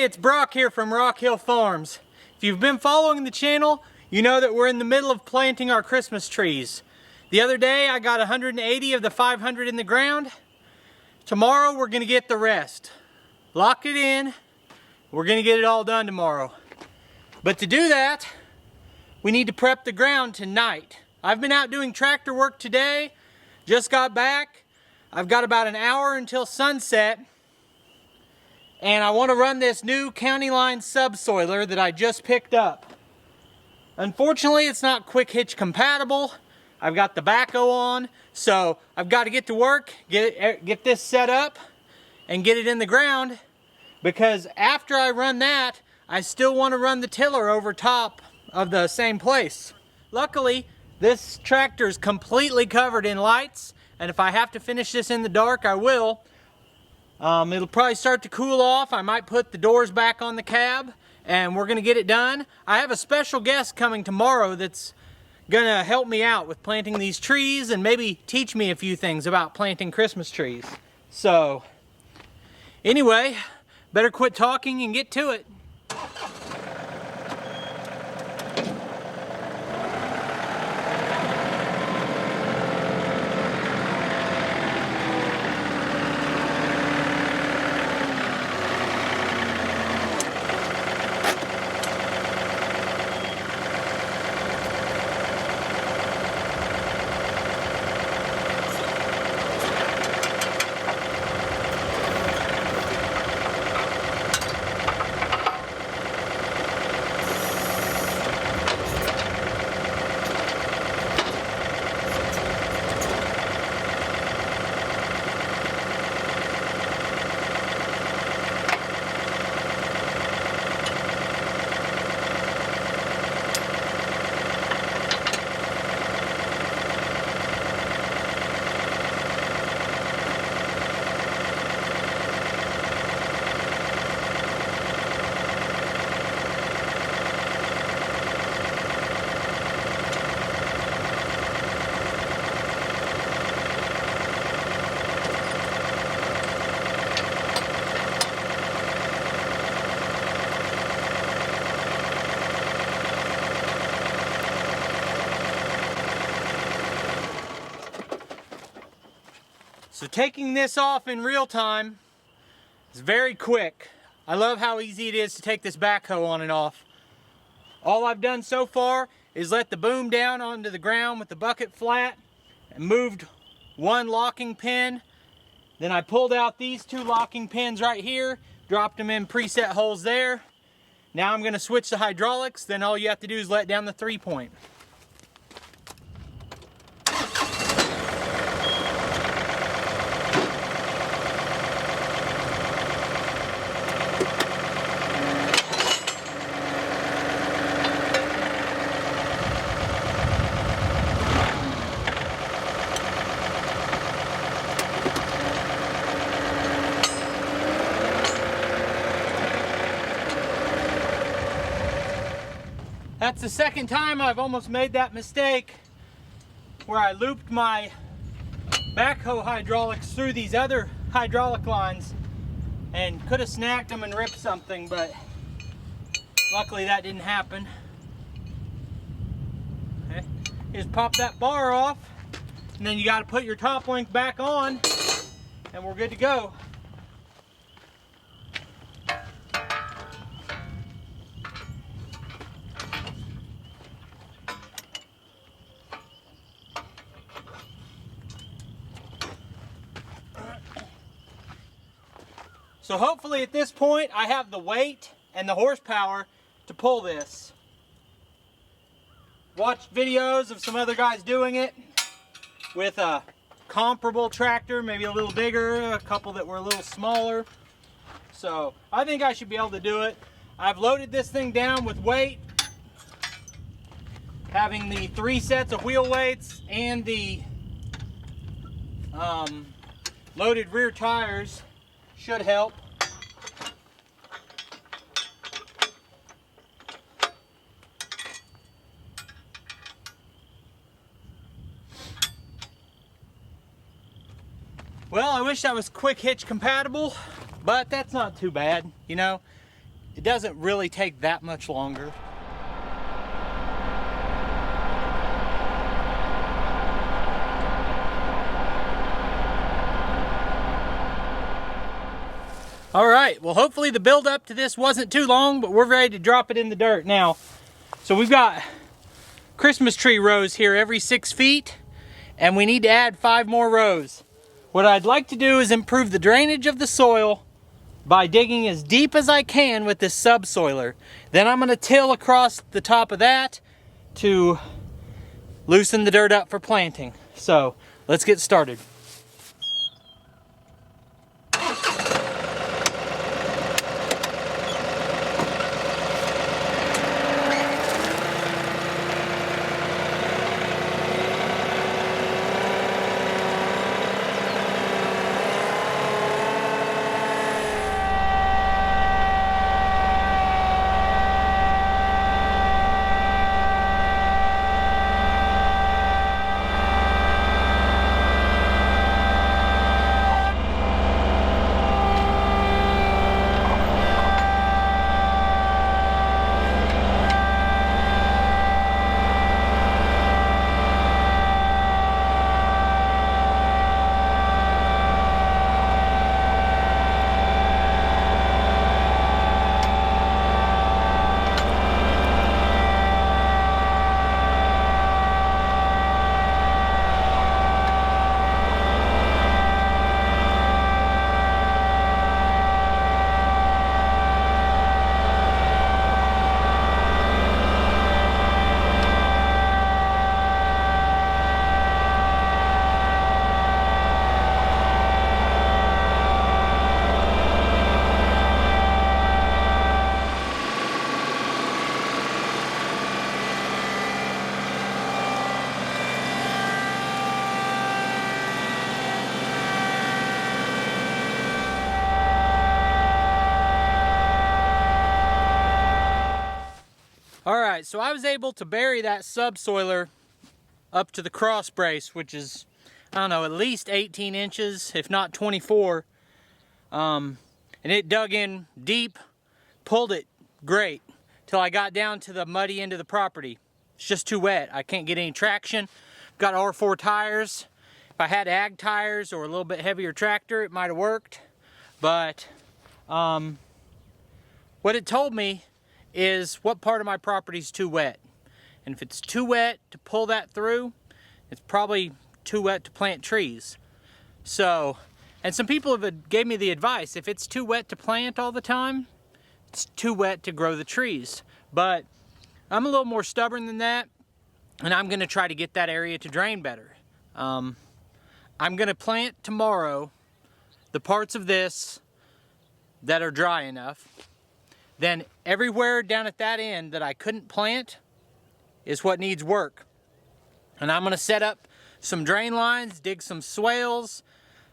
Hey, it's Brock here from Rock Hill Farms. If you've been following the channel, you know that we're in the middle of planting our Christmas trees. The other day I got 180 of the 500 in the ground. Tomorrow we're going to get the rest. Lock it in. We're going to get it all done tomorrow. But to do that, we need to prep the ground tonight. I've been out doing tractor work today. Just got back. I've got about an hour until sunset. And I want to run this new County Line Subsoiler that I just picked up. Unfortunately, it's not quick hitch compatible. I've got the backhoe on, so I've got to get to work, get this set up, and get it in the ground, because after I run that, I still want to run the tiller over top of the same place. Luckily, this tractor is completely covered in lights, and if I have to finish this in the dark, I will. It'll probably start to cool off. I might put the doors back on the cab, and we're gonna get it done. I have a special guest coming tomorrow that's gonna help me out with planting these trees and maybe teach me a few things about planting Christmas trees. So, anyway, better quit talking and get to it. So taking this off in real time is very quick. I love how easy it is to take this backhoe on and off. All I've done so far is let the boom down onto the ground with the bucket flat and moved one locking pin. Then I pulled out these two locking pins right here, dropped them in preset holes there. Now I'm going to switch the hydraulics, then all you have to do is let down the 3-point. That's the second time I've almost made that mistake where I looped my backhoe hydraulics through these other hydraulic lines and could have snagged them and ripped something, but luckily that didn't happen. Okay. Just pop that bar off, and then you got to put your top link back on, and we're good to go. So hopefully at this point I have the weight and the horsepower to pull this. Watched videos of some other guys doing it with a comparable tractor, maybe a little bigger, a couple that were a little smaller. So I think I should be able to do it. I've loaded this thing down with weight, having the 3 sets of wheel weights and the loaded rear tires should help. Well, I wish that was quick hitch compatible, but that's not too bad, you know. it doesn't really take that much longer. All right, well, hopefully the build up to this wasn't too long, but we're ready to drop it in the dirt now. So we've got Christmas tree rows here every 6 feet, and we need to add 5 more rows. What I'd like to do is improve the drainage of the soil by digging as deep as I can with this subsoiler. Then I'm gonna till across the top of that to loosen the dirt up for planting. So let's get started. Alright, so I was able to bury that subsoiler up to the cross brace, which is, I don't know, at least 18 inches, if not 24. And it dug in deep, pulled it great, till I got down to the muddy end of the property. It's just too wet. I can't get any traction. Got R4 tires. If I had ag tires or a little bit heavier tractor, it might have worked. But what it told me is what part of my property is too wet. And if it's too wet to pull that through, it's probably too wet to plant trees. So, and some people have gave me the advice, if it's too wet to plant all the time, it's too wet to grow the trees. But I'm a little more stubborn than that, and I'm gonna try to get that area to drain better. I'm gonna plant tomorrow the parts of this that are dry enough. Then everywhere down at that end that I couldn't plant is what needs work. And I'm gonna set up some drain lines, dig some swales.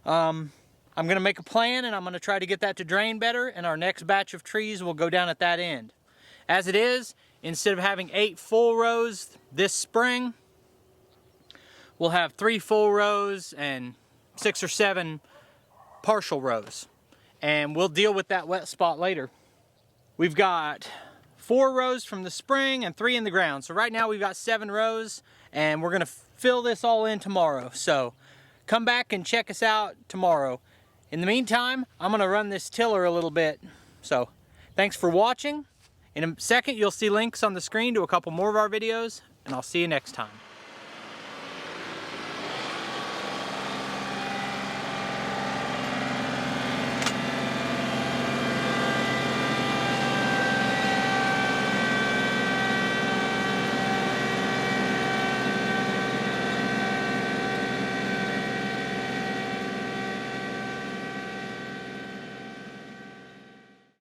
I'm gonna make a plan, and I'm gonna try to get that to drain better, and our next batch of trees will go down at that end. As it is, instead of having 8 full rows this spring, we'll have 3 full rows and 6 or 7 partial rows. And we'll deal with that wet spot later. We've got 4 rows from the spring and 3 in the ground. So right now we've got 7 rows, and we're gonna fill this all in tomorrow. So come back and check us out tomorrow. In the meantime, I'm gonna run this tiller a little bit. So thanks for watching. In a second, you'll see links on the screen to a couple more of our videos, and I'll see you next time.